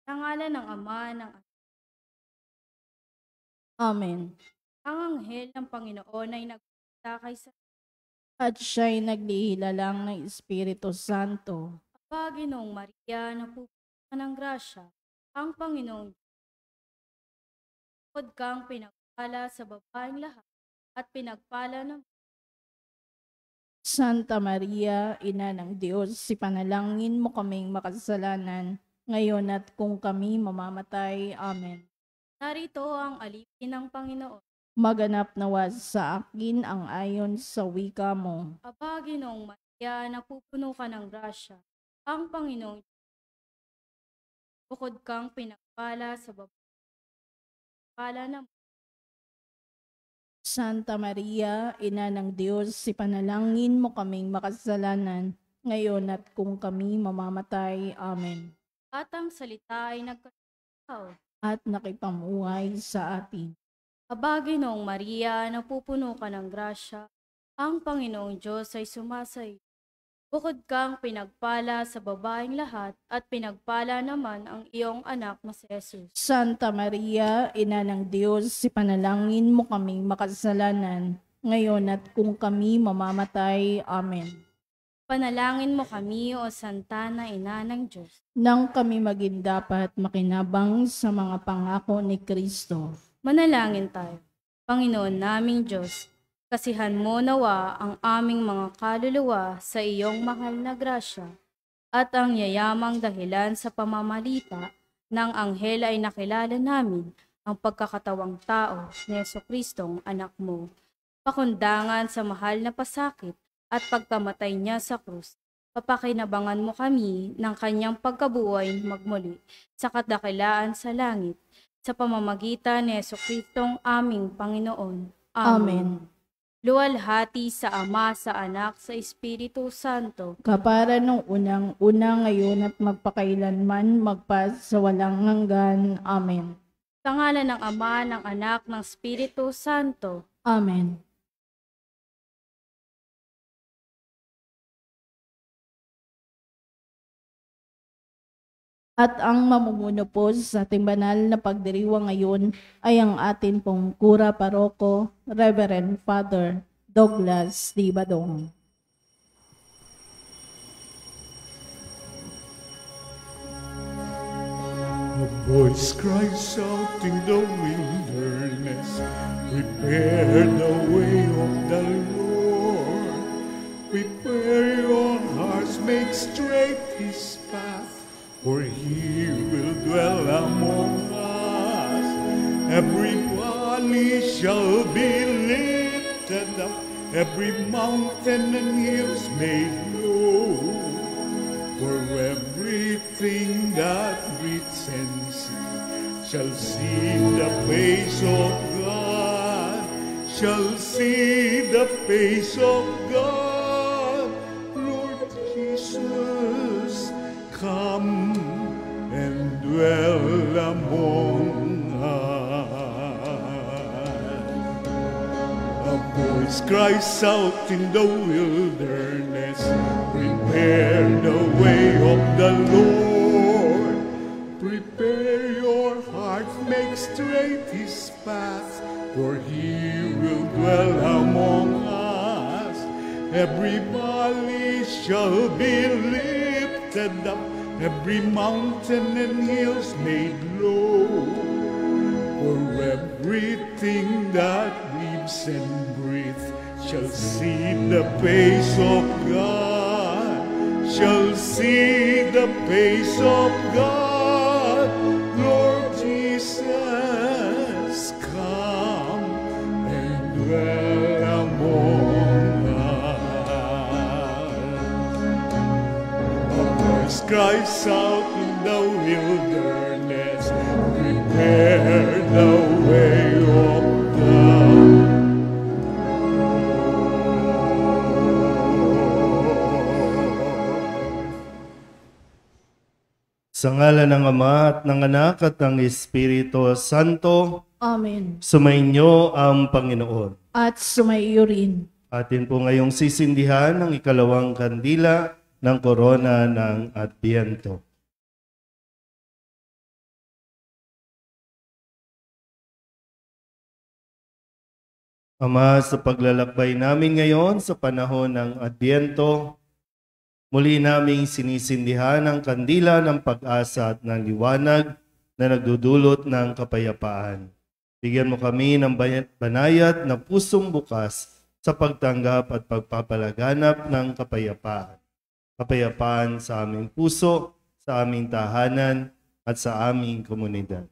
Sa ngalan ng Ama, ng Amen. ang anghel ng Panginoon ay nagpakay sa At siya'y naglihilalang ng Espiritu Santo. Panginoong Maria na pupuno ng grasya. Ang Panginoong bukod kang pinagpala sa babaeng lahat at pinagpala ng Santa Maria, Ina ng Diyos, ipanalangin mo kaming makasalanan, ngayon at kung kami mamamatay. Amen. narito ang alipin ng Panginoon. Maganap nawa sa akin ang ayon sa wika mo. Panginoong Maria na pupuno ka ng grasya. Ang Panginoong bukod kang pinagpala sa babaeng ng Santa Maria, Ina ng Diyos, ipanalangin mo kaming makasalanan, ngayon at kung kami mamamatay. Amen. at ang salita ay nagkatao. At nakipamuhay sa atin. Panginoong Maria na pupuno ka ng grasya. Ang Panginoong Diyos ay sumasay. Bukod kang pinagpala sa babaeng lahat at pinagpala naman ang iyong anak na si Jesus. Santa Maria, Ina ng Diyos, ipanalangin mo kaming makasalanan, ngayon at kung kami mamamatay. Amen. Panalangin mo kami, O Santa na Ina ng Diyos. Nang kami maging dapat makinabang sa mga pangako ni Kristo. Manalangin tayo. Panginoon naming Diyos, kasihan mo nawa ang aming mga kaluluwa sa iyong mahal na grasya at ang yayamang dahilan sa pamamalita ng anghel ay nakilala namin ang pagkakatawang tao ni Jesucristong anak mo. Pakundangan sa mahal na pasakit at pagkamatay niya sa krus, papakinabangan mo kami ng kanyang pagkabuhay magmuli sa kadakilaan sa langit, sa pamamagitan ni Jesucristong aming Panginoon. Amen. Luwalhati sa Ama, sa Anak, sa Espiritu Santo. Kapara nung unang-una ngayon at magpakailanman sa walang hanggan. Amen. Sa ngalan ng Ama, ng Anak, ng Espiritu Santo. Amen. At ang mamumuno po sa ating banal na pagdiriwang ngayon ay ang atin pong Kura Paroko, Reverend Father Douglas D. Badong. A voice cries out in the wilderness, prepare the way of the Lord. Prepare your hearts, make straight his path, for he will dwell among us. Every valley shall be lifted up, every mountain and hills made low. For everything that breathes and sees shall see the face of God, shall see the face of God. Lord Jesus, come and dwell among us. A voice cries out in the wilderness, prepare the way of the Lord. Prepare your heart, make straight his path, for he will dwell among us. Every valley shall be lifted up, every mountain and hills made low. For everything that lives and breathes shall see the face of God, shall see the face of God. Lord Jesus, come and dwell among us. A voice cries out in the wilderness, prepare the way of the Sa ngalan ng Ama at ng Anak at ng Espiritu Santo, Amen. sumainyo ang Panginoon. At sumaiyo rin. Atin po ngayong sisindihan ng ikalawang kandila ng korona ng Adbyento. Ama, sa paglalakbay namin ngayon sa panahon ng Adbyento, muli naming sinisindihan ang kandila ng pag-asa at ng liwanag na nagdudulot ng kapayapaan. Bigyan mo kami ng banayad na pusong bukas sa pagtanggap at pagpapalaganap ng kapayapaan. Kapayapaan sa aming puso, sa aming tahanan, at sa aming komunidad.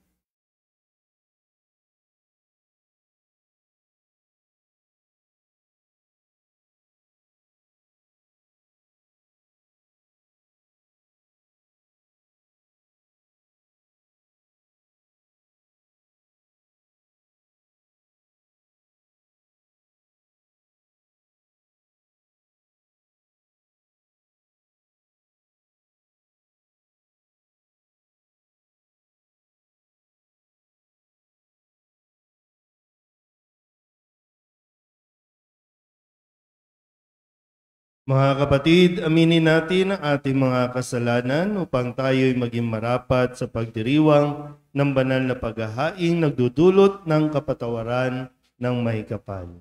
Mga kapatid, aminin natin ang ating mga kasalanan upang tayo'y maging marapat sa pagdiriwang ng banal na paghahaing nagdudulot ng kapatawaran ng may kapal.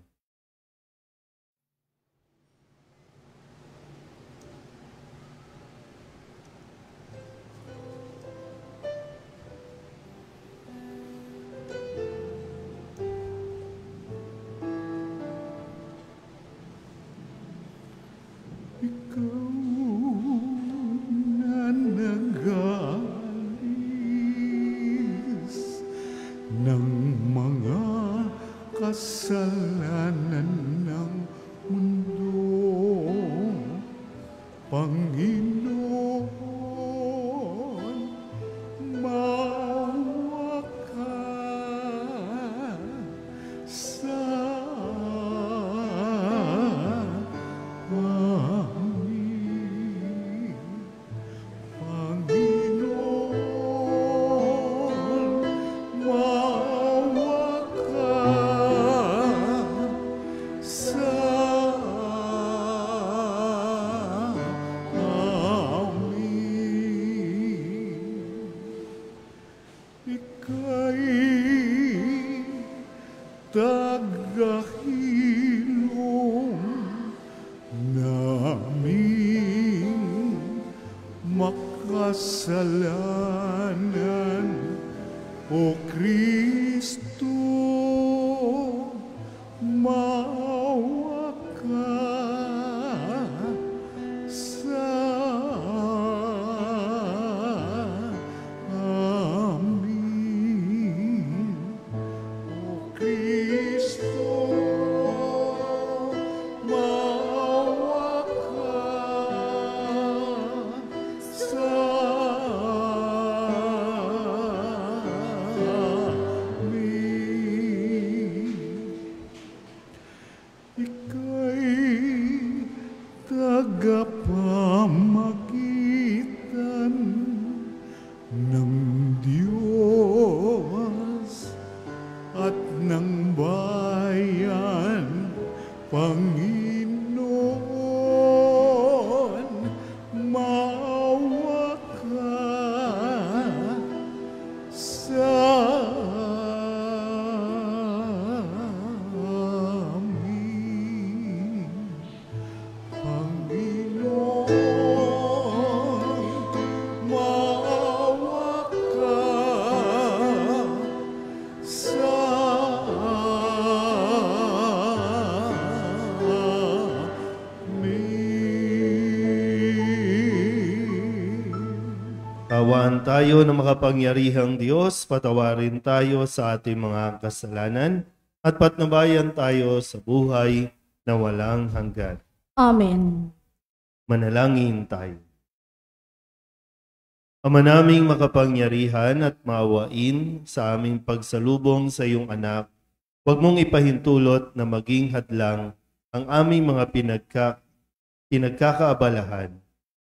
Na nagalis ng mga kasalanan ng mundo, Panginoon, maawa ka sa tagahilom naming makasalanan, O Kristo, maawa ka sa amin. O Kristo, maawa ka sa amin. Ika'y tagapamagitan ng Diyos at ng bayan, Panginoon, maawa ka sa amin. Panginoon, maawa ka sa amin. Tawaan tayo ng makapangyarihang Diyos, patawarin tayo sa ating mga kasalanan, at patnubayan tayo sa buhay na walang hanggan. Amen. Manalangin tayo. Ama naming makapangyarihan at maawain sa aming pagsalubong sa iyong anak, huwag mong ipahintulot na maging hadlang ang aming mga pinagkakaabalahan.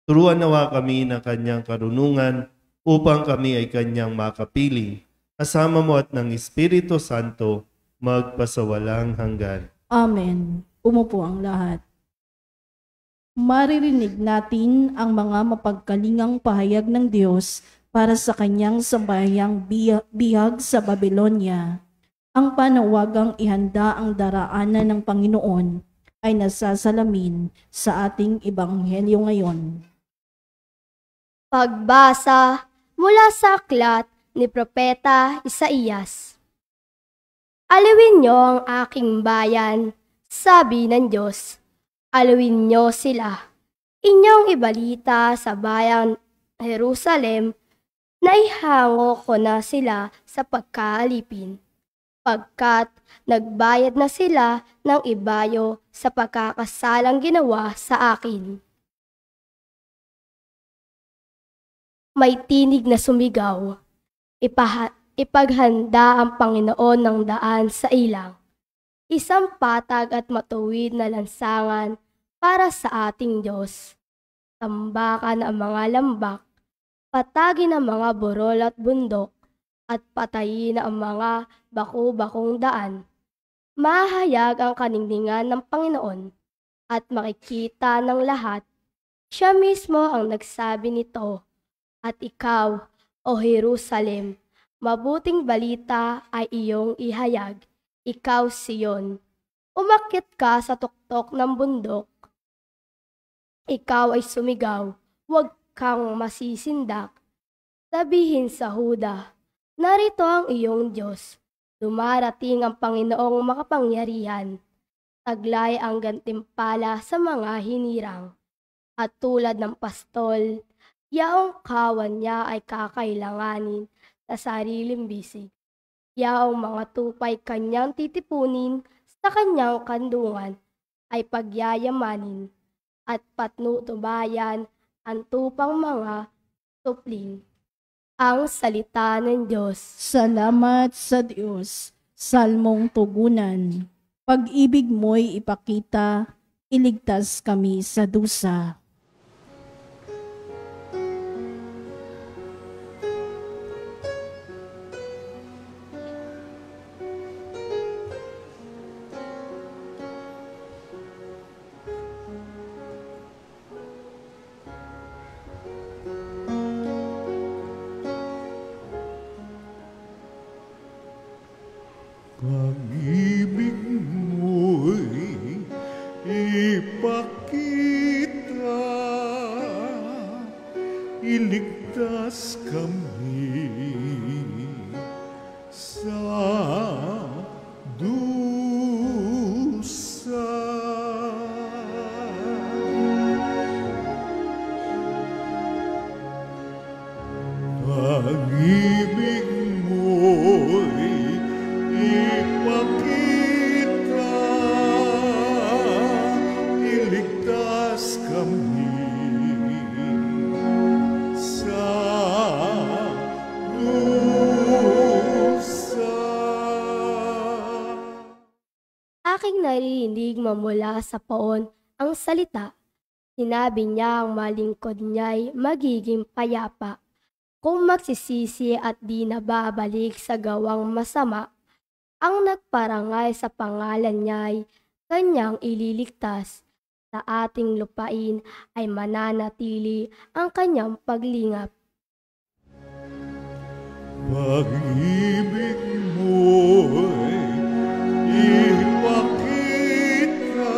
Turuan nawa kami ng kanyang karunungan upang kami ay kanyang makapiling, kasama mo at ng Espiritu Santo, magpasawalang hanggan. Amen. Umupo ang lahat. Maririnig natin ang mga mapagkalingang pahayag ng Diyos para sa kanyang sambayang bihag sa Babylonia. Ang panawagang ihanda ang daraanan ng Panginoon ay nasasalamin sa ating ebanghelyo ngayon. Pagbasa mula sa aklat ni Propeta Isaías. Aliwin niyo ang aking bayan, sabi ng Diyos. Aliwin niyo sila. Inyong ibalita sa bayang Jerusalem na ihango ko na sila sa pagkaalipin, pagkat nagbayad na sila ng ibayo sa pagkakasalang ginawa sa akin. May tinig na sumigaw, ipaghanda ang Panginoon ng daan sa ilang, isang patag at matuwid na lansangan para sa ating Diyos. Tambakan ang mga lambak, patagin ang mga burol at bundok, at patayin ang mga baku-bakong daan. Mahayag ang kaningningan ng Panginoon, at makikita ng lahat. Siya mismo ang nagsabi nito. At ikaw, O Jerusalem, mabuting balita ay iyong ihayag. Ikaw, Sion, umakyat ka sa tuktok ng bundok. Ikaw ay sumigaw, huwag kang masisindak. Sabihin sa Huda, narito ang iyong Diyos. Dumarating ang Panginoong makapangyarihan. Taglay ang gantimpala sa mga hinirang. At tulad ng pastol, yaong kawan niya ay kakailanganin sa sariling bisig. Yaong mga tupay kanyang titipunin sa kanyang kandungan ay pagyayamanin, at patnutubayan ang tupang mga tupling. Ang salita ng Diyos. Salamat sa Diyos. Salmong tugunan. Pag-ibig mo'y ipakita, iligtas kami sa dusa. Pag-ibig mo'y ipakita, iligtas kami sa dusa. Pag-ibig mo'y ipakita, iligtas kami sa dusa. Aking narinig mamula sa poon ang salita. Sinabi niya ang malingkod niya'y magiging payapa kung magsisisi at di na babalik sa gawang masama. Ang nagparangay sa pangalan niya'y kanyang ililigtas. Sa ating lupain ay mananatili ang kanyang paglingap. Pag-ibig mo'y ipakita,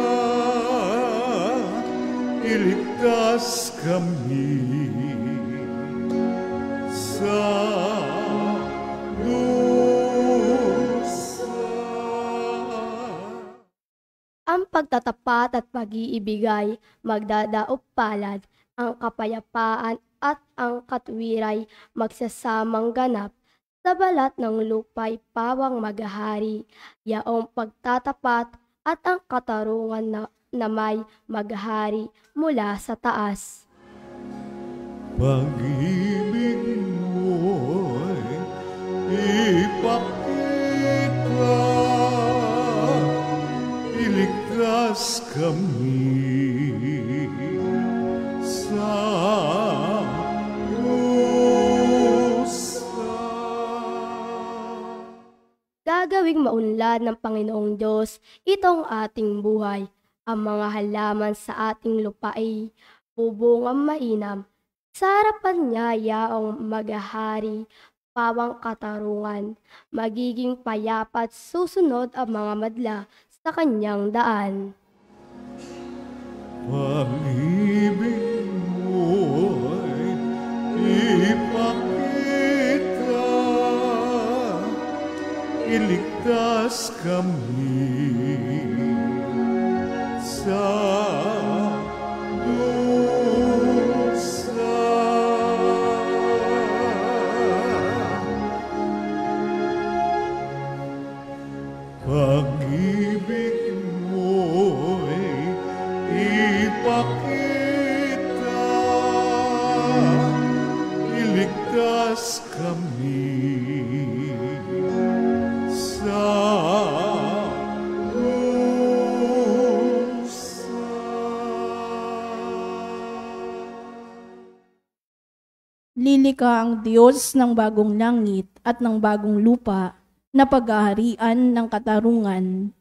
iligtas kami sa dusa. Ang pagtatapat at pag-iibigay magdadaop palad, ang kapayapaan at ang katwiray magsasamang ganap. Sa balat ng lupa'y pawang maghahari, yaong pagtatapat at ang katarungan na may maghahari mula sa taas. Pag-ibig mo'y ipakita, iligtas kami sa dusa. Gagawing maunlad ng Panginoong Diyos itong ating buhay. Ang mga halaman sa ating lupa ay bubungang mainam. Sa harapan niya yaong maghahari, pawang katarungan. Magiging payapa at susunod ang mga madla sa kanyang daan. Pag-ibig mo'y ipakita, iligtas kami sa dusa. Pag-ibig mo'y ipakita, iligtas kami sa dusa. Lilika ang Diyos ng bagong langit at ng bagong lupa na paghaharian ng katarungan.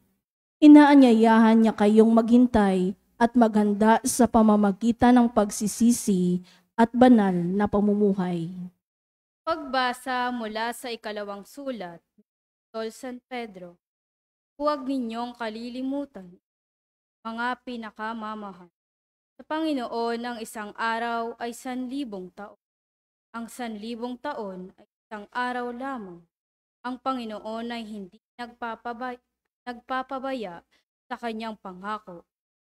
Inaanyayahan niya kayong maghintay at maghanda sa pamamagitan ng pagsisisi at banal na pamumuhay. Pagbasa mula sa ikalawang sulat, Tol San Pedro. Huwag ninyong kalilimutan, mga pinakamamahal. Sa Panginoon ang isang araw ay 1,000 taon. Ang 1,000 taon ay isang araw lamang. Ang Panginoon ay hindi nagpapabaya sa kanyang pangako,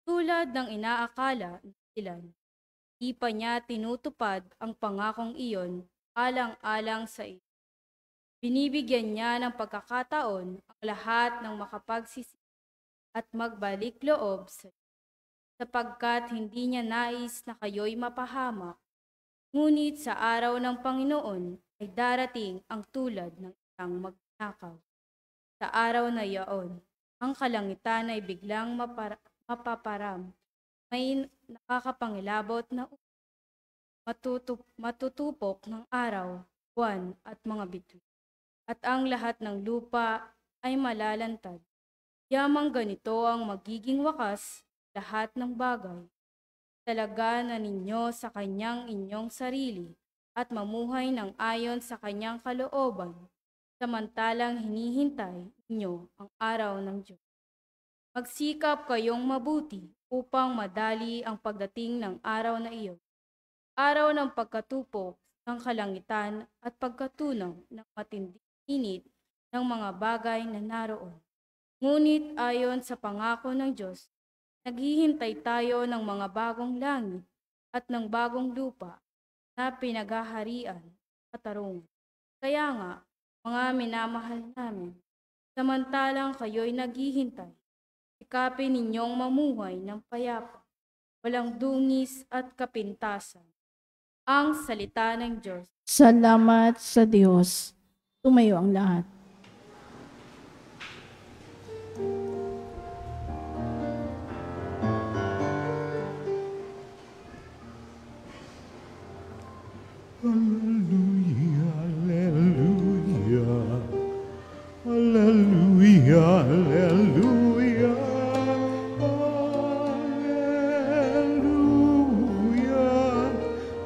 tulad ng inaakala ng ilan. Di pa niya tinutupad ang pangakong iyon alang-alang sa iyo. Binibigyan niya ng pagkakataon ang lahat ng makapagsisi at magbalik loob sa iyo, sapagkat hindi niya nais na kayo'y mapahamak. Ngunit sa araw ng Panginoon ay darating ang tulad ng isang magnakaw. Sa araw na iyon, ang kalangitan ay biglang mapaparam. May nakakapangilabot na matutupok ng araw, buwan at mga bituin. At ang lahat ng lupa ay malalantad. Yamang ganito ang magiging wakas lahat ng bagay. Talaga na ninyo sa kanyang inyong sarili at mamuhay ng ayon sa kanyang kalooban, samantalang hinihintay ninyo ang araw ng Diyos. Magsikap kayong mabuti upang madali ang pagdating ng araw na iyon, araw ng pagkatupok ng kalangitan at pagkatunaw ng matinding init ng mga bagay na naroon. Ngunit ayon sa pangako ng Diyos, naghihintay tayo ng mga bagong langit at ng bagong lupa na pinaghaharian katarungan. Kaya nga, mga minamahal namin, samantalang kayo'y naghihintay, sikapin ninyong mamuhay ng payapa, walang dungis at kapintasan. Ang salita ng Diyos. Salamat sa Diyos. Tumayo ang lahat. Hallelujah, hallelujah, hallelujah, hallelujah, hallelujah,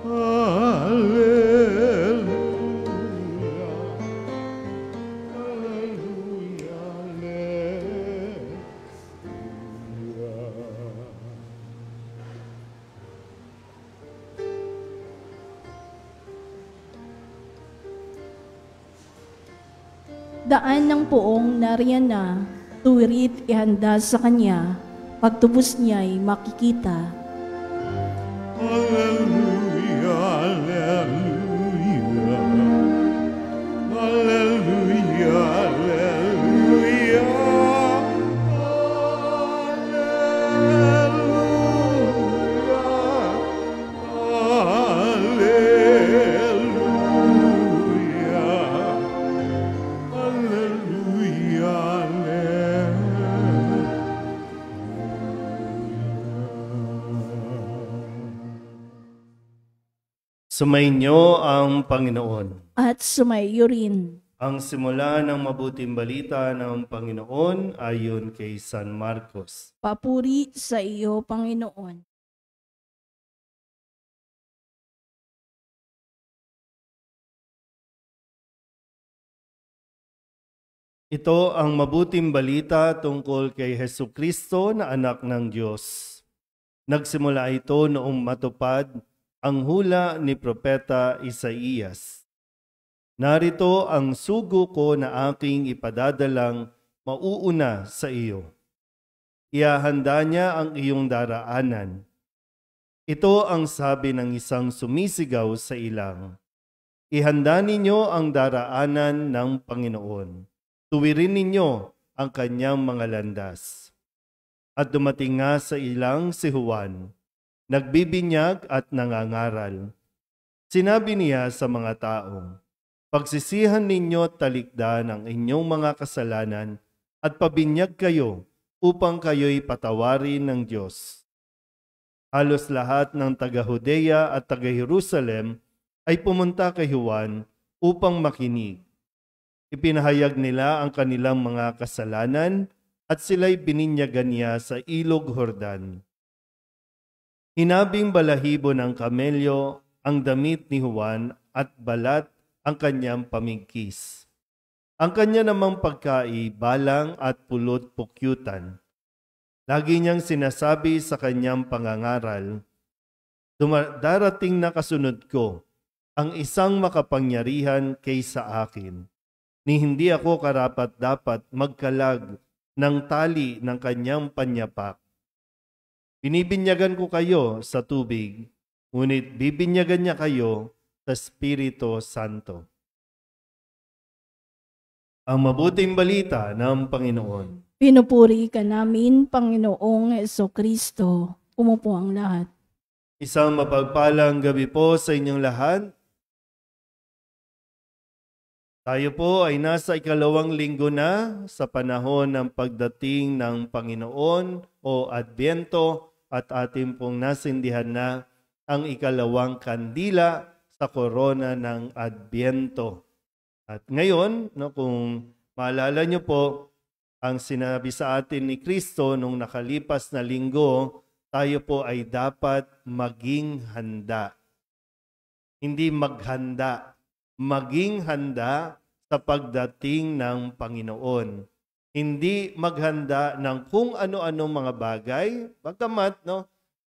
hallelujah, hallelujah, Daan ng poong nariyan na, tuwirit ihanda sa kanya, pagtubos niya'y makikita. hallelujah, hallelujah, hallelujah, hallelujah, Sumainyo ang Panginoon. At sumaiyo rin. Ang simula ng mabuting balita ng Panginoon ayon kay San Marcos. Papuri sa iyo, Panginoon. Ito ang mabuting balita tungkol kay Hesukristo na anak ng Diyos. Nagsimula ito noong matupad ang hula ni Propeta Isaías. Narito ang sugo ko na aking ipadadalang mauuna sa iyo. Iahanda niya ang iyong daraanan. Ito ang sabi ng isang sumisigaw sa ilang. Ihanda ninyo ang daraanan ng Panginoon. Tuwirin ninyo ang kanyang mga landas. At dumating nga sa ilang si Juan, nagbibinyag at nangangaral. Sinabi niya sa mga taong, pagsisihan ninyo at talikdan ang inyong mga kasalanan at pabinyag kayo upang kayo'y patawarin ng Diyos. Halos lahat ng taga-Judea at taga-Jerusalem ay pumunta kay Juan upang makinig. Ipinahayag nila ang kanilang mga kasalanan at sila'y bininyagan niya sa ilog Jordan. Hinabing balahibo ng kamelyo ang damit ni Juan at balat ang kanyang pamingkis. Ang kanya namang pagkai, balang at pulot pukyutan. Lagi niyang sinasabi sa kanyang pangangaral, darating na kasunod ko, ang isang makapangyarihan kaysa akin, ni hindi ako karapat-dapat magkalag ng tali ng kanyang panyapak. Binibinyagan ko kayo sa tubig, ngunit bibinyagan niya kayo sa Espiritu Santo. Ang mabuting balita ng Panginoon. Pinupuri ka namin, Panginoong Hesukristo. Umupo ang lahat. Isang mapagpalang gabi po sa inyong lahat. Tayo po ay nasa ikalawang linggo na sa panahon ng pagdating ng Panginoon o Adbyento at ating pong nasindihan na ang ikalawang kandila sa korona ng Adbyento. At ngayon, kung maalala nyo po, ang sinabi sa atin ni Kristo nung nakalipas na linggo, tayo po ay dapat maging handa. Hindi maghanda, maging handa sa pagdating ng Panginoon. Hindi maghanda ng kung ano-ano mga bagay, bagamat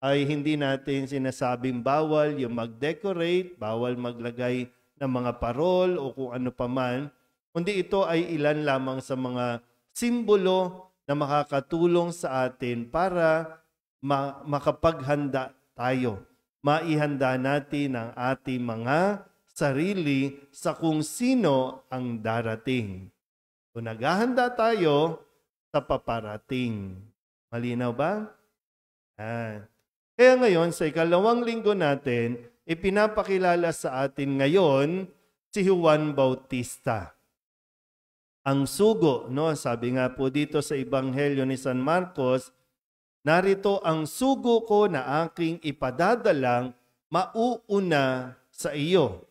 ay hindi natin sinasabing bawal yung mag-decorate, bawal maglagay ng mga parol o kung ano paman, kundi ito ay ilan lamang sa mga simbolo na makakatulong sa atin para makapaghanda tayo. Maihanda natin ang ating mga sarili sa kung sino ang darating. Kung naghahanda tayo sa paparating. Malinaw ba? Kaya ngayon, sa ikalawang linggo natin, ipinapakilala sa atin ngayon si Juan Bautista. Ang sugo, sabi nga po dito sa Ebanghelyo ni San Marcos, narito ang sugo ko na aking ipadadalang mauuna sa iyo.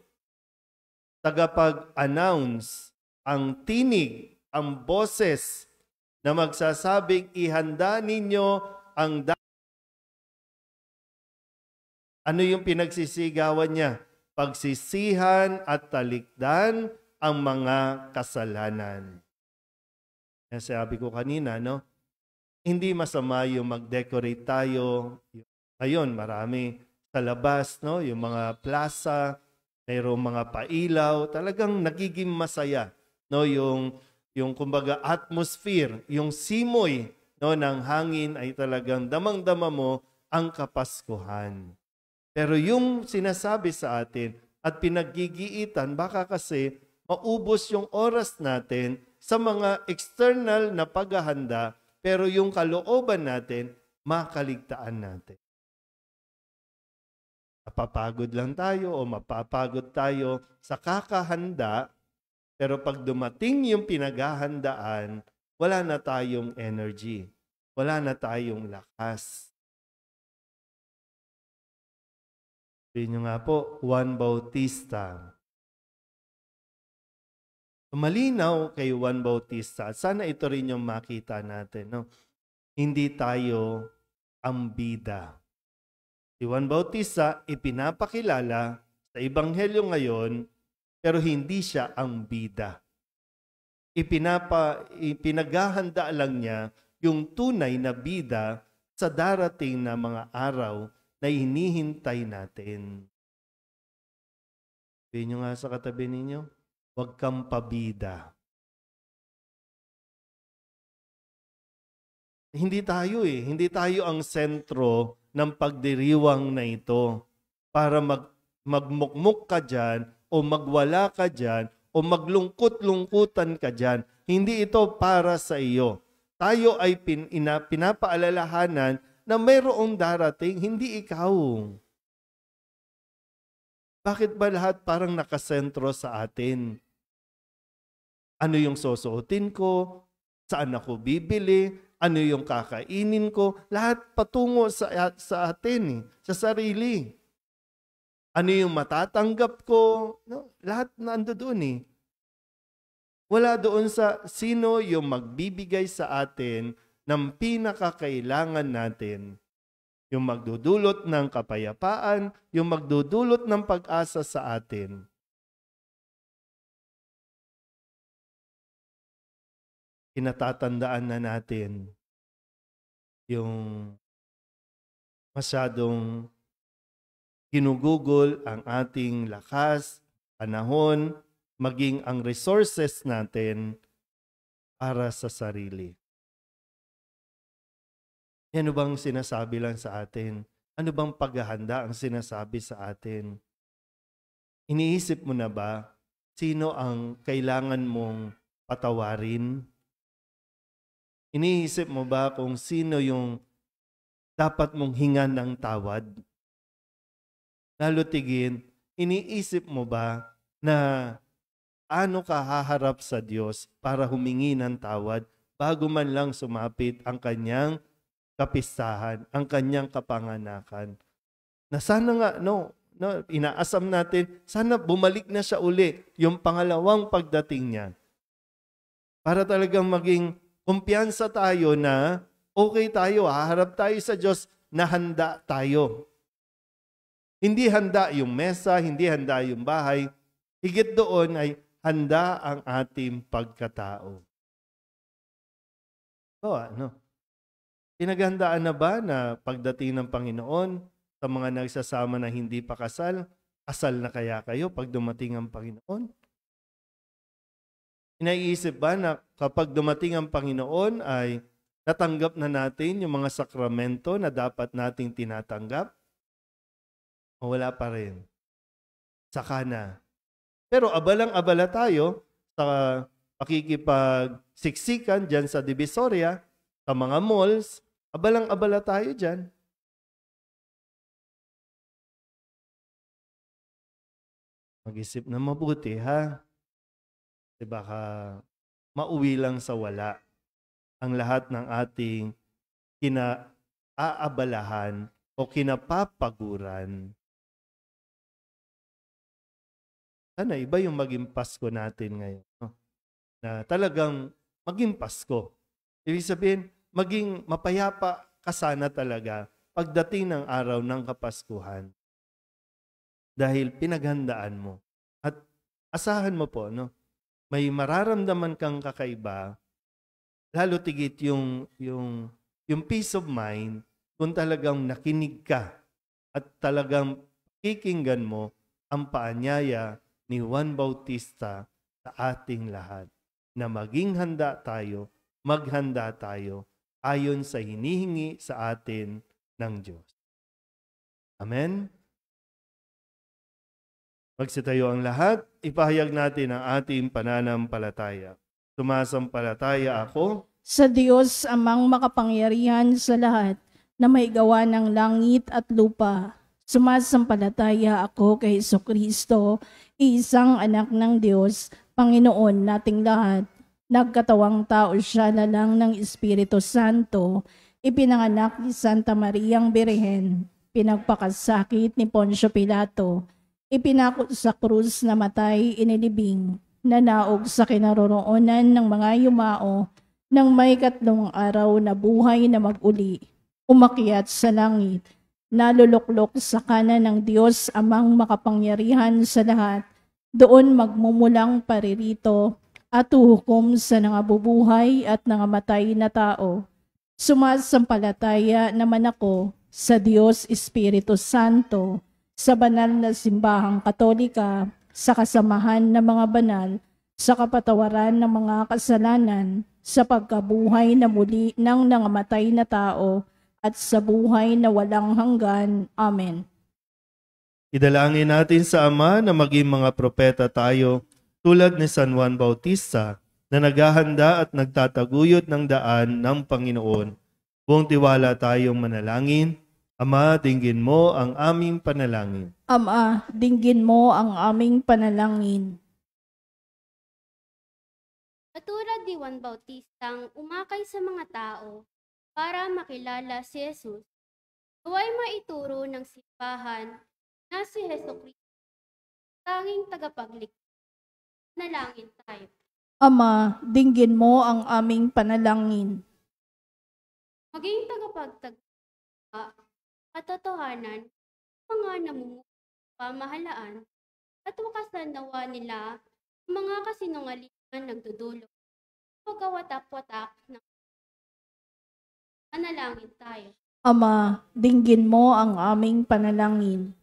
Tagapag-announce, ang tinig, ang boses na magsasabing ihanda ninyo ang ano yung pinagsisigawan niya? Pagsisihan at talikdan ang mga kasalanan. Yan sabi ko kanina, hindi masama yung mag-decorate tayo. Ngayon, marami sa labas, yung mga plaza, mayroong mga pailaw, talagang nagiging masaya. Yung kumbaga atmosphere, yung simoy ng hangin ay talagang damang-dama mo ang kapaskuhan. Pero yung sinasabi sa atin at pinaggigiitan, baka kasi maubos yung oras natin sa mga external na paghahanda, pero yung kalooban natin, makaligtaan natin. Mapapagod lang tayo o mapapagod tayo sa kakahanda, pero pag dumating yung pinaghahandaan, wala na tayong energy, wala na tayong lakas. Sabi nyo nga po, Juan Bautista. Malinaw kay Juan Bautista, at sana ito rin yung makita natin. Hindi tayo ang bida. Si Juan Bautista ipinapakilala sa Ebanghelyo ngayon, pero hindi siya ang bida. ipinaghahanda lang niya yung tunay na bida sa darating na mga araw na hinihintay natin. Sabihin nyo nga sa katabi ninyo, huwag kang pabida. Hindi tayo ang sentro ng pagdiriwang na ito para magmukmuk ka dyan o magwala ka dyan o maglungkot-lungkutan ka dyan. Hindi ito para sa iyo. Tayo ay pinapaalalahanan na mayroong darating, hindi ikaw. Bakit ba lahat parang nakasentro sa atin? Ano yung susuotin ko? Saan ako bibili? Ano yung kakainin ko? Lahat patungo sa atin, sa sarili. Ano yung matatanggap ko? No, lahat nando doon . Wala doon sa sino yung magbibigay sa atin ng pinakakailangan natin. Yung magdudulot ng kapayapaan, yung magdudulot ng pag-asa sa atin. Inatatandaan na natin yung masyadong ginugugol ang ating lakas, panahon, maging ang resources natin para sa sarili. Ano bang sinasabi lang sa atin? Ano bang paghahanda ang sinasabi sa atin? Iniisip mo na ba sino ang kailangan mong patawarin? Iniisip mo ba kung sino yung dapat mong hingan ng tawad? Lalo tigin, iniisip mo ba na ano ka haharap sa Diyos para humingi ng tawad bago man lang sumapit ang kanyang kapistahan, ang kanyang kapanganakan? Na sana nga, inaasam natin, sana bumalik na siya uli yung pangalawang pagdating niya. Para talagang maging kumpiyansa tayo na okay tayo, haharap tayo sa Diyos na handa tayo. Hindi handa yung mesa, hindi handa yung bahay. Higit doon ay handa ang ating pagkatao. Pinaghandaan na ba na pagdating ng Panginoon sa mga nagsasama na hindi pa kasal, kasal na kaya kayo pag dumating ang Panginoon? Inaisip ba na kapag dumating ang Panginoon ay natanggap na natin yung mga sakramento na dapat nating tinatanggap? O wala pa rin? Saka na. Pero abalang-abala tayo sa pakikipagsiksikan dyan sa Divisoria, sa mga malls, abalang-abala tayo dyan. Mag-isip na mabuti, ha? Kasi baka mauwi lang sa wala ang lahat ng ating kinaabalahan o kinapapaguran. Sana iba yung maging Pasko natin ngayon. Na talagang maging Pasko. Ibig sabihin, maging mapayapa ka sana talaga pagdating ng araw ng Kapaskuhan. Dahil pinaghandaan mo. At asahan mo po, may mararamdaman kang kakaiba, lalo tigit yung peace of mind kung talagang nakinig ka at talagang kikinggan mo ang paanyaya ni Juan Bautista sa ating lahat na maging handa tayo, maghanda tayo ayon sa hinihingi sa atin ng Diyos. Amen? Magsitayo ang lahat, ipahayag natin ang ating pananampalataya. Sumasampalataya ako sa Diyos amang makapangyarihan sa lahat na may gawa ng langit at lupa. Sumasampalataya ako kay Jesucristo, isang anak ng Diyos, Panginoon nating lahat. Nagkatawang tao siya na lang ng Espiritu Santo, ipinanganak ni Santa Mariang Birhen, pinagpakasakit ni Poncio Pilato, ipinako sa krus na matay inilibing, nanaog sa kinaroroonan ng mga yumao, nang may 3 araw na buhay na mag-uli, umakyat sa langit, naluluklok sa kanan ng Diyos amang makapangyarihan sa lahat, doon magmumulang paririto at uhukom sa nangabubuhay at nangamatay na tao. Sumasampalataya naman ako sa Diyos Espiritu Santo, sa banal na simbahang Katolika, sa kasamahan ng mga banal, sa kapatawaran ng mga kasalanan, sa pagkabuhay na muli ng nangamatay na tao, at sa buhay na walang hanggan. Amen. Idalangin natin sa Ama na maging mga propeta tayo tulad ni San Juan Bautista na naghahanda at nagtataguyod ng daan ng Panginoon. Buong tiwala tayong manalangin. Ama, dinggin mo ang aming panalangin. Ama, dinggin mo ang aming panalangin. Katulad ni Juan Bautistang umakay sa mga tao para makilala si Jesus, naway maituro ng simbahan na si Jesucristo, tanging tagapagligtas. Nalangin tayo. Ama, dinggin mo ang aming panalangin. Maging tagapagtagpa, katotohanan, mga namumuno pamahalaan, at wakasan nawa nila ang mga kasinungalingan nagdudulot, pagkawatak-watak ng manalangin tayo. Ama, dinggin mo ang aming panalangin.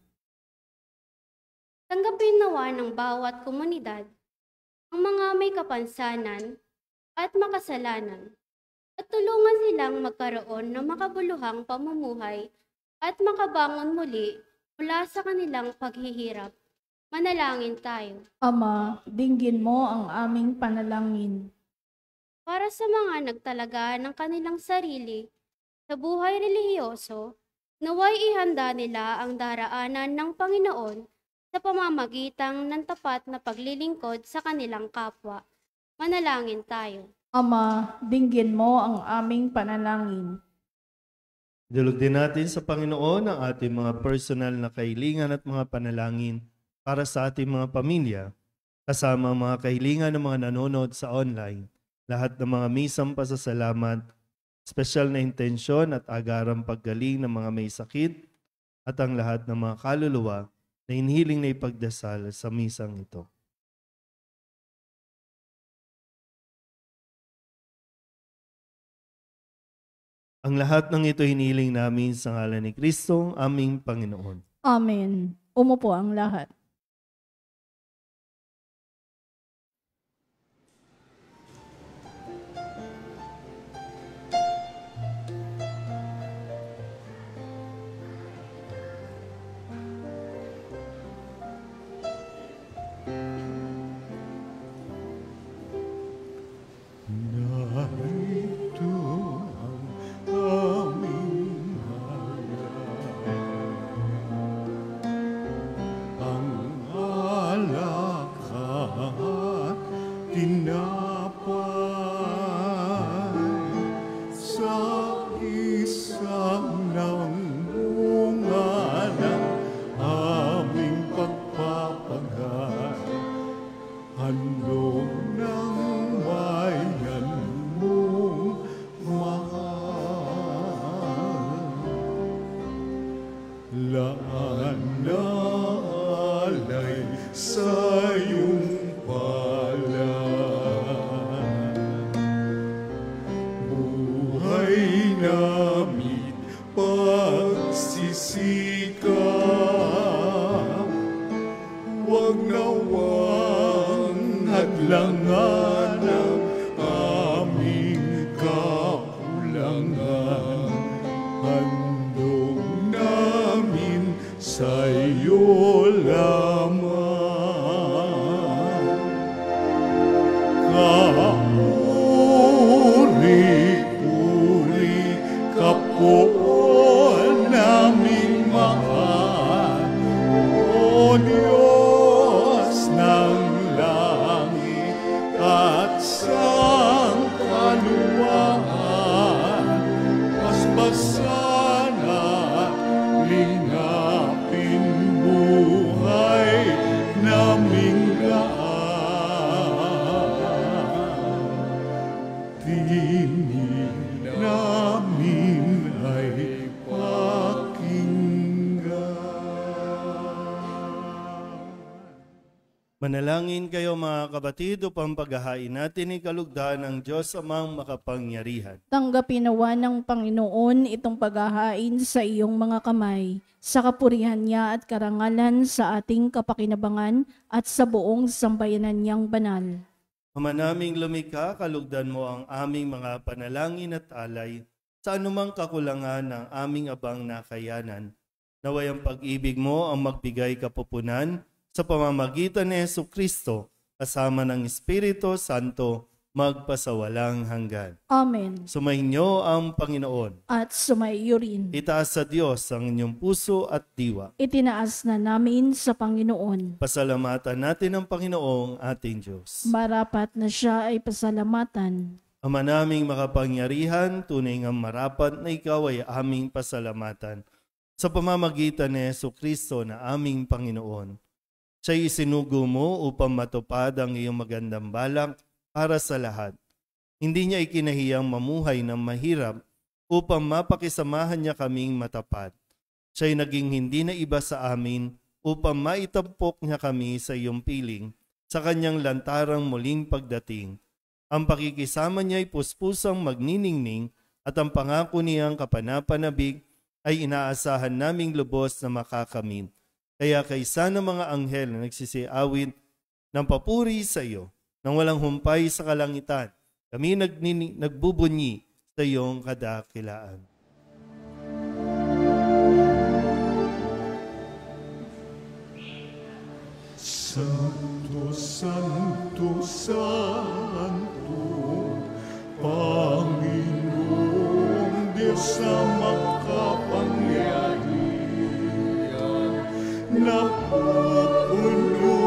Tanggapin nawa ng bawat komunidad ang mga may kapansanan at makasalanan at tulungan silang magkaroon ng makabuluhang pamumuhay at makabangon muli mula sa kanilang paghihirap. Manalangin tayo. Ama, dinggin mo ang aming panalangin. Para sa mga nagtalaga ng kanilang sarili sa buhay relihiyoso, naway ihanda nila ang daraanan ng Panginoon sa pamamagitan ng tapat na paglilingkod sa kanilang kapwa. Manalangin tayo. Ama, dinggin mo ang aming panalangin. Idulog din natin sa Panginoon ang ating mga personal na kahilingan at mga panalangin para sa ating mga pamilya, kasama ang mga kahilingan ng mga nanonood sa online, lahat ng mga misang pasasalamat, espesyal na intensyon at agarang paggaling ng mga may sakit, at ang lahat ng mga kaluluwa na inhiling na ipagdasal sa misang ito. Ang lahat ng ito hiniling namin sa ngalan ni Kristo, aming Panginoon. Amen. Umupo ang lahat. Narito ang aming ang alak at tinapay sa isang ng bunga ng aming pagpapagay. Handog ng bayan mong mahal. Laan na alay sa iyong palad. Buhay namin pagsisikap, huwag nawang hadlangan ang aming kakulangan. Handog namin sa iyo lamang. Kauri-uri ka po naming mahal, O Diyos ng langit at sa Manalangin kayo mga kapatid upang paghahain natin ikalugdan ng Diyos amang makapangyarihan. Tanggapin nawa ng Panginoon itong paghahain sa iyong mga kamay, sa kapurihan niya at karangalan sa ating kapakinabangan at sa buong sambayanan niyang banal. Ama naming lumikha, kalugdan mo ang aming mga panalangin at alay sa anumang kakulangan ng aming abang nakayanan. Naway ang pag-ibig mo ang magbigay kapupunan sa pamamagitan ni Jesucristo, kasama ng Espiritu Santo, magpasawalang hanggan. Amen. Sumainyo ang Panginoon. At sumaiyo rin. Itaas sa Diyos ang inyong puso at diwa. Itinaas na namin sa Panginoon. Pasalamatan natin ang Panginoong ating Diyos. Marapat na siya ay pasalamatan. Ama naming makapangyarihan, tunay ngang marapat na ikaw ay aming pasalamatan sa pamamagitan ni Jesucristo na aming Panginoon. Siya'y isinugo mo upang matupad ang iyong magandang balak para sa lahat. Hindi niya ikinahiyang mamuhay ng mahirap upang mapakisamahan niya kaming matapat. Siya'y naging hindi na iba sa amin upang maitampok niya kami sa iyong piling sa kanyang lantarang muling pagdating. Ang pakikisama niya ay puspusang magniningning at ang pangako niyang kapanapanabik ay inaasahan naming lubos na makakamit. Kaya kaysa ng mga anghel na nagsisiawit ng papuri sa iyo, nang walang humpay sa kalangitan, kami nagbubunyi sa iyong kadakilaan. Santo, Santo, Santo, Panginoong Diyos na makapangyarihan, napupuno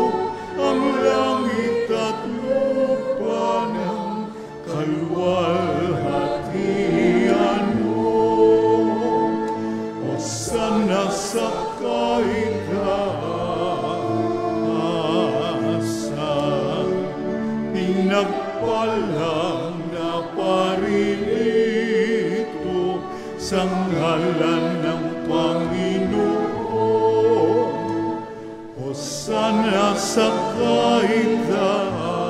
ang langit at lupa ng kaluwalhatian mo. Hosana sa kaitaasan, pinagpalang na parilito sa ngalan ng Panginoon. Hosana sa kaitaasan.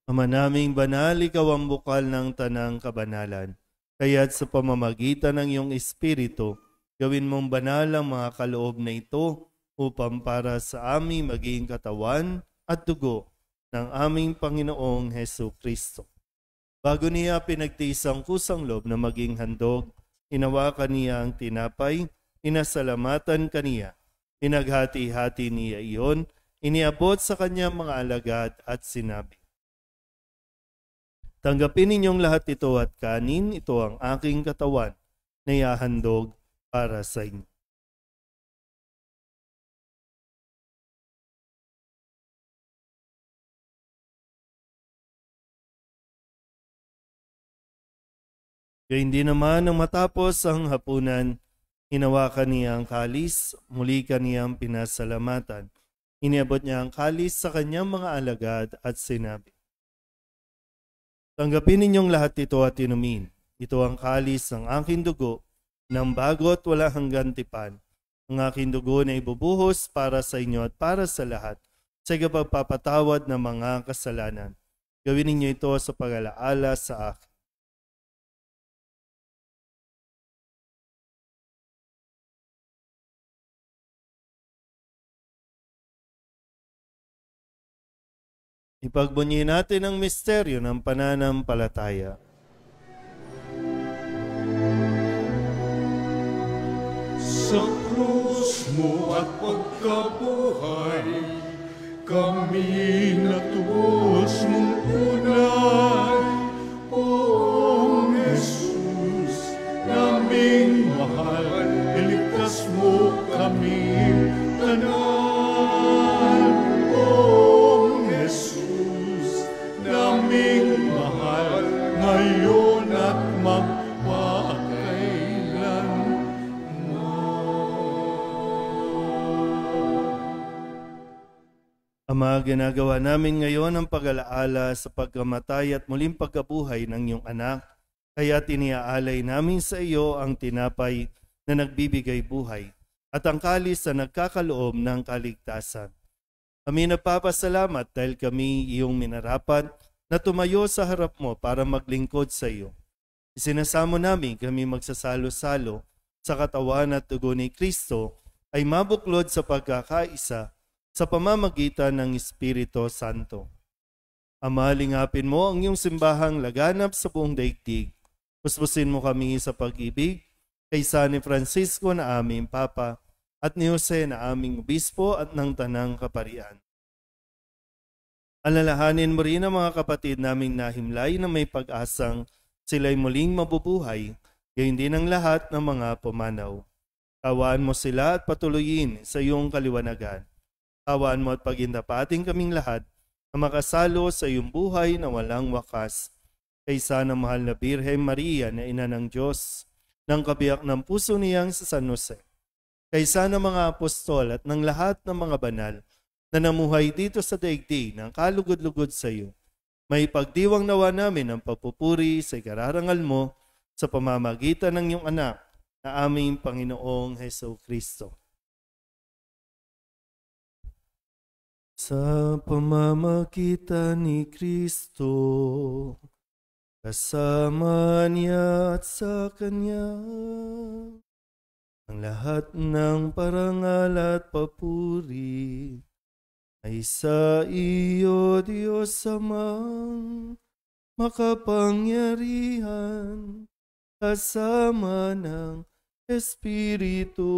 Ama naming banal, ikaw ang bukal ng tanang kabanalan. Kaya't sa pamamagitan ng iyong Espiritu, gawin mong banal ang mga kaloob na ito upang para sa aming maging katawan at dugo ng aming Panginoong Jesucristo. Bago niya pinagtiis ang kusang loob na maging handog, hinawakan niya ang tinapay, inasalamatan kaniya, pinaghati-hati niya iyon, iniabot sa kanyang mga alagad at sinabi, tanggapin ninyong lahat ito at kanin, ito ang aking katawan na ihahandog para sa inyo. Gayun din naman nang matapos ang hapunan, hinawakan niya ang kalis, muli kaniyang pinasalamatan. Iniabot niya ang kalis sa kanyang mga alagad at sinabi, tanggapin ninyong lahat ito at inumin. Ito ang kalis ng aking dugo, ng bago at wala hanggang tipan. Ang aking dugo na ibubuhos para sa inyo at para sa lahat, sa ikapagpapatawad ng mga kasalanan. Gawin ninyo ito sa pag-alaala sa akin. Ipagbunyi natin ang misteryo ng pananampalataya. Sa krus mo at pagkabuhay, kami natubos mong tunay. Oong Jesus, naming mahal, iligtas mo kami tanan. Oong Jesus, naming mahal, ngayon at magpakailan. Ama, ginagawa namin ngayon ang pag-alaala sa pagkamatay at muling pagkabuhay ng iyong anak, kaya tiniaalay namin sa iyo ang tinapay na nagbibigay buhay at ang kalis na nagkakaloob ng kaligtasan. Kami nagpapasalamat dahil kami iyong minarapat na tumayo sa harap mo para maglingkod sa iyo. Isinasamo namin kami magsasalo-salo sa katawan at dugo ni Kristo ay mabuklod sa pagkakaisa sa pamamagitan ng Espiritu Santo. Ama, lingapin mo ang iyong simbahang laganap sa buong daigdig. Puspusin mo kami sa pag-ibig kay San Francisco na aming Papa at ni Jose na aming Obispo at ng Tanang Kaparian. Alalahanin mo rin ang mga kapatid naming nahimlay na may pag-asang sila'y muling mabubuhay, gayon din ang lahat ng mga pumanaw. Kawaan mo sila at patuloyin sa iyong kaliwanagan. Kawaan mo at pagindapating kaming lahat na makasalo sa iyong buhay na walang wakas. Kaysa ng mahal na Birhen Maria na ina ng Diyos, ng kabiyak ng puso niyang sa San Jose. Kaysa ng mga apostol at ng lahat ng mga banal na namuhay dito sa daigdig ng kalugod-lugod sa iyo. May pagdiwang nawa namin ang papupuri sa ikararangal mo sa pamamagitan ng iyong anak na aming Panginoong Heso Kristo. Sa pamamagitan ni Kristo, kasama niya at sa Kanya, ang lahat ng parangal at papuri ay sa iyo, Diyos Amang makapangyarihan, kasama ng Espiritu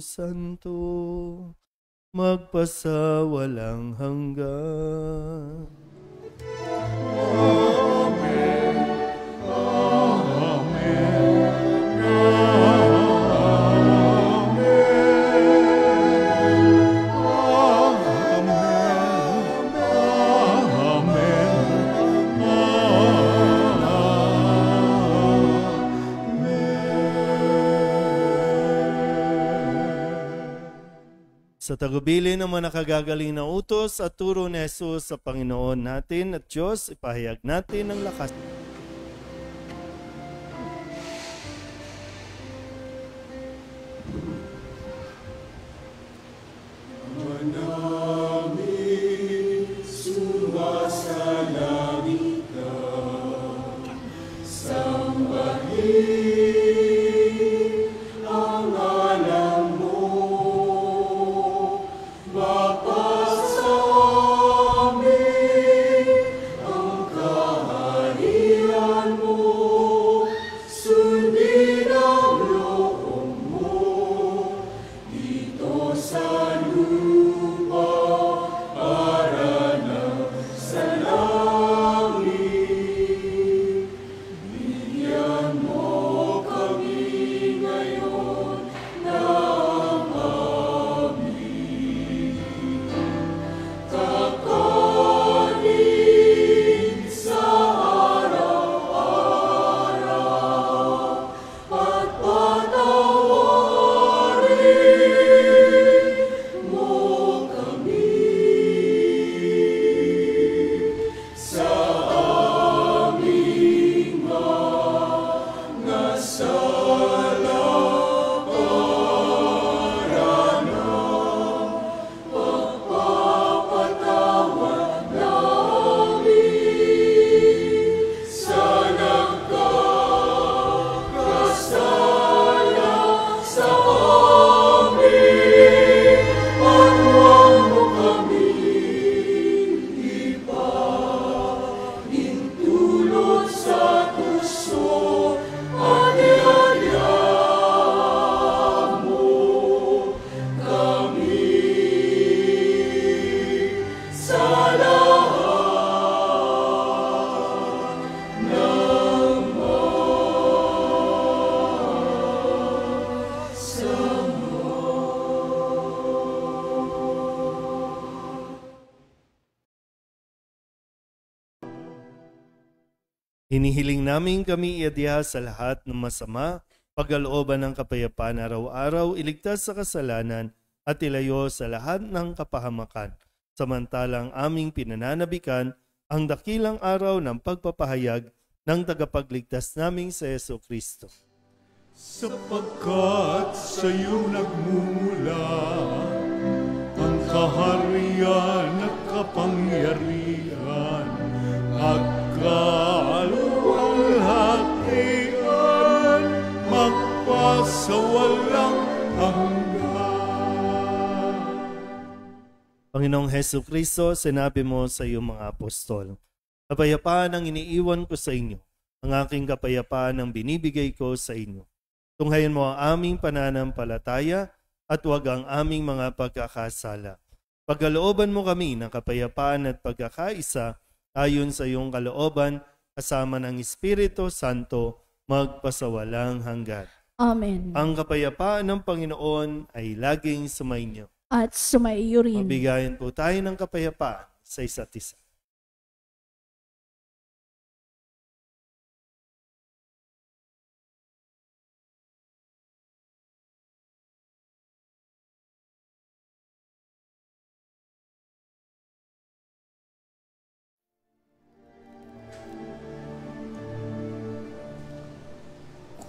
Santo, magpasawalang hanggan. Amen. Amen. Sa tagubilin ng mga nakagagaling na utos at turo ni Jesus sa Panginoon natin at Diyos, ipahayag natin ang lakas. Hinihiling namin kami iadya sa lahat ng masama, pagkalooban ng kapayapaan araw-araw, iligtas sa kasalanan at ilayo sa lahat ng kapahamakan. Samantalang aming pinananabikan ang dakilang araw ng pagpapahayag ng tagapagligtas naming sa Yesu Kristo. Sapagkat sa iyo nagmumula ang kaharian at kapangyarihan at kaluwalhatian magpasawalang hanggan. Panginoong Hesus Kristo, sinabi mo sa iyong mga apostol, kapayapaan ang iniiwan ko sa inyo, ang aking kapayapaan ang binibigay ko sa inyo. Tunghayan mo ang aming pananampalataya at huwag ang aming mga pagkakasala. Pagkalooban mo kami ng kapayapaan at pagkakaisa ayon sa iyong kalooban kasama ng Espiritu Santo magpasawalang hanggan. Amen. Ang kapayapaan ng Panginoon ay laging sumainyo. At sumaiyo rin. Mabigayan po tayo ng kapayapaan sa isa't isa.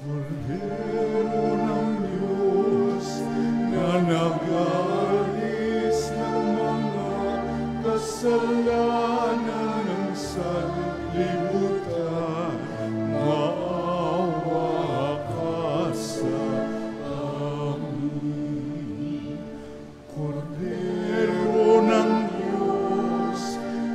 Kordero ng Diyos na nag-alis ng mga kasalanan ng sanlibutan, maawa ka sa amin. Kordero ng Diyos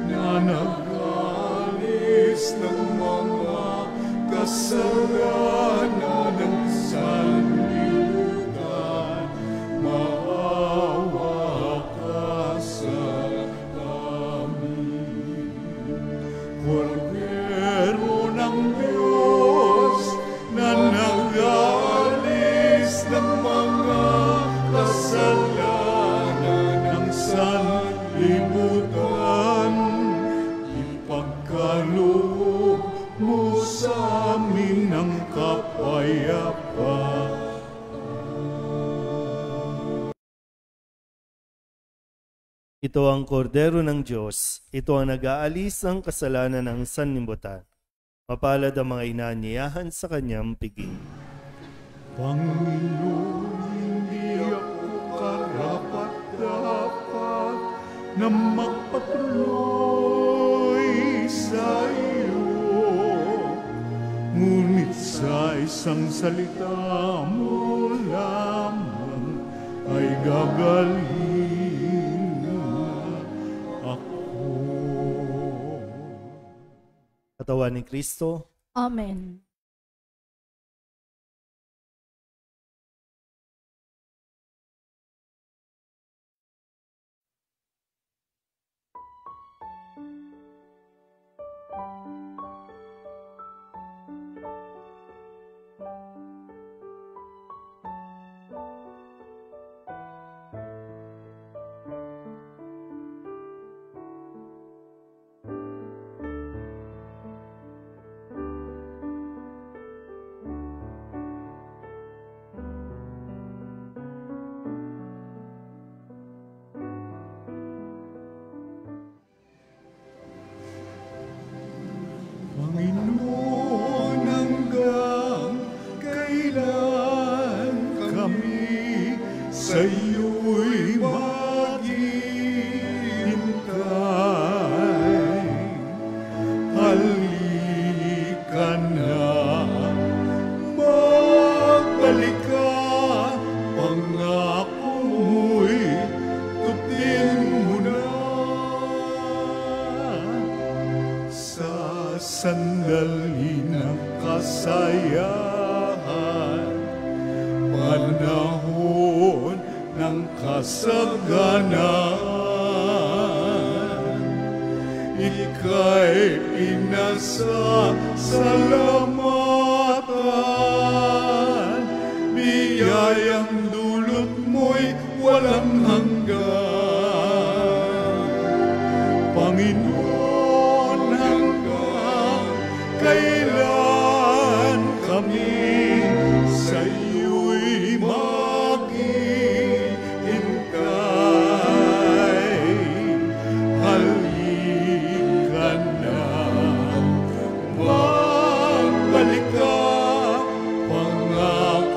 na nag-alis ng mga kasalanan ng sanlibutan, maawa ka sa amin. Kordero ng Diyos na nag-alis ng mga kasalanan ng sanlibutan, ipagkaloob mo sa amin ang kapayapaan. Ito ang kordero ng Diyos. Ito ang nag-aalis ng kasalanan ng sanlibutan. Mapalad ang mga inaanyayahan sa kanyang piging. Panginoon, hindi ako karapat-dapat na magpatuloy sa iyo. Ngunit sa isang salita mo lamang ay gagalhin ako. Katawan ni Kristo, Amen. Panginoon, hanggang kailan kami sa iyo'y maghihintay? Halika na, magbalik ka, pangako mo'y tupin mo na. Sa sandali ng kasayahan, panahon ng kasaganahan, ika'y pinasasalamatan, biyayang dulot mo'y walang hanggan. Panginoon, hanggang kailan kami sa iyo'y maghihintay? Halika na, magbalik ka, pangako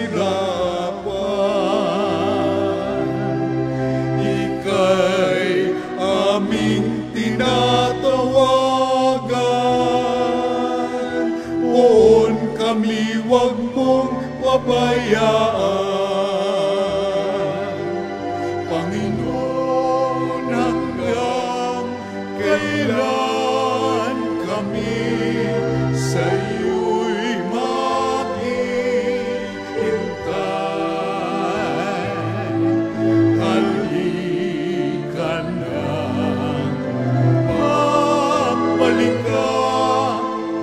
kahirapan. Ika'y aming tinatawagan. Oon kami, wag mong pabayaan. Panginoon, hanggang kailan kami sa iyo'y maghihintay? Halika na, pagbalik ka,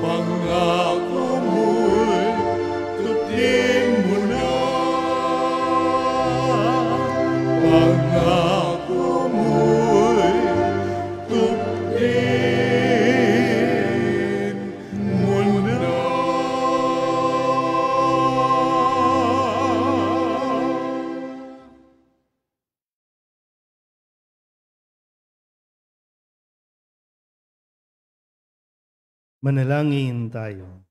pangako mo'y tutin mo na. Pangako mo'y tutin mo na. Manalangin tayo.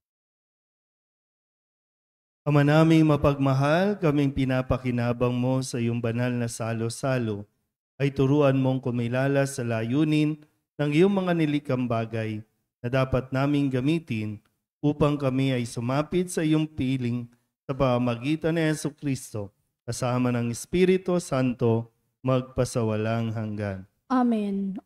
Ama naming mapagmahal, kaming pinapakinabang mo sa iyong banal na salo-salo, ay turuan mong kumilala sa layunin ng iyong mga nilikang bagay na dapat naming gamitin upang kami ay sumapit sa iyong piling sa pamamagitan ni Jesucristo, kasama ng Espiritu Santo, magpasawalang hanggan. Amen.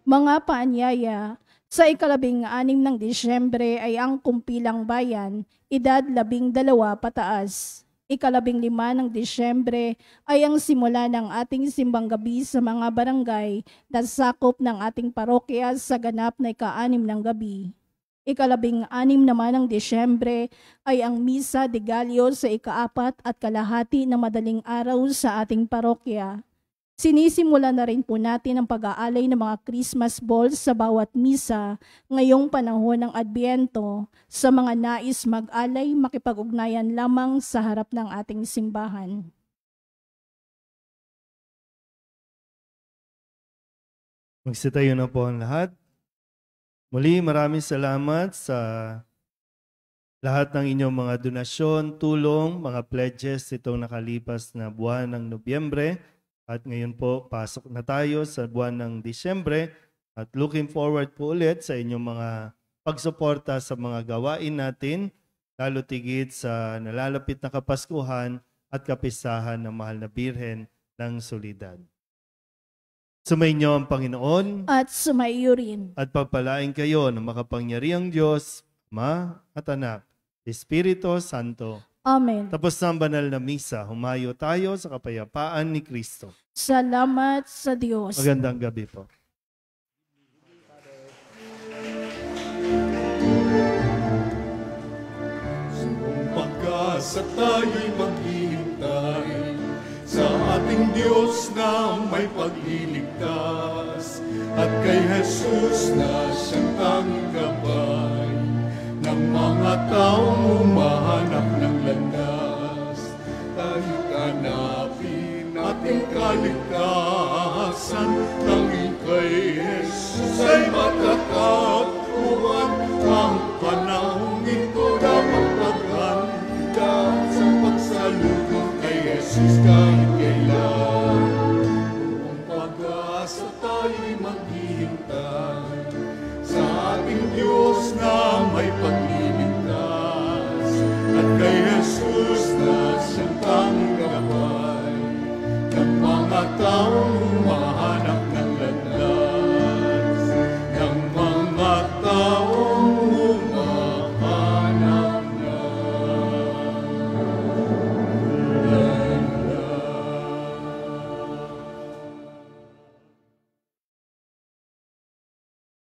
Mga paanyaya, sa ika-12 ng Disyembre ay ang kumpilang bayan, edad 12 pataas. Ika-15 ng Disyembre ay ang simula ng ating simbang gabi sa mga barangay na sakop ng ating parokya sa ganap na ika-6 ng gabi. Ika-16 naman ng Disyembre ay ang Misa de Gallo sa ika-4 at kalahati ng madaling araw sa ating parokya. Sinisimula na rin po natin ang pag-aalay ng mga Christmas balls sa bawat misa ngayong panahon ng Adbyento. Sa mga nais mag-alay, makipag-ugnayan lamang sa harap ng ating simbahan. Magsitayo na po ang lahat. Muli, maraming salamat sa lahat ng inyong mga donasyon, tulong, mga pledges itong nakalipas na buwan ng Nobyembre. At ngayon po, pasok na tayo sa buwan ng Disyembre at looking forward po ulit sa inyong mga pagsuporta sa mga gawain natin, lalo tigit sa nalalapit na Kapaskuhan at kapistahan ng Mahal na Birhen ng Solidad. Sumainyo ang Panginoon At sumaiyo rin. at pagpalain kayo ng makapangyarihang Diyos, Ama at Anak, Espiritu Santo. Amen. Tapos na ang banal na misa, humayo tayo sa kapayapaan ni Kristo. Salamat sa Diyos. Magandang gabi po. Pagkasa tayo'y maghihintay sa ating Diyos na may pagliligtas, at kay Jesus na siyang tanging gabay ng mga taong humahanap ng landas. Tayo hanapin ating kaligtasan, tanging kay Jesus ay matatag.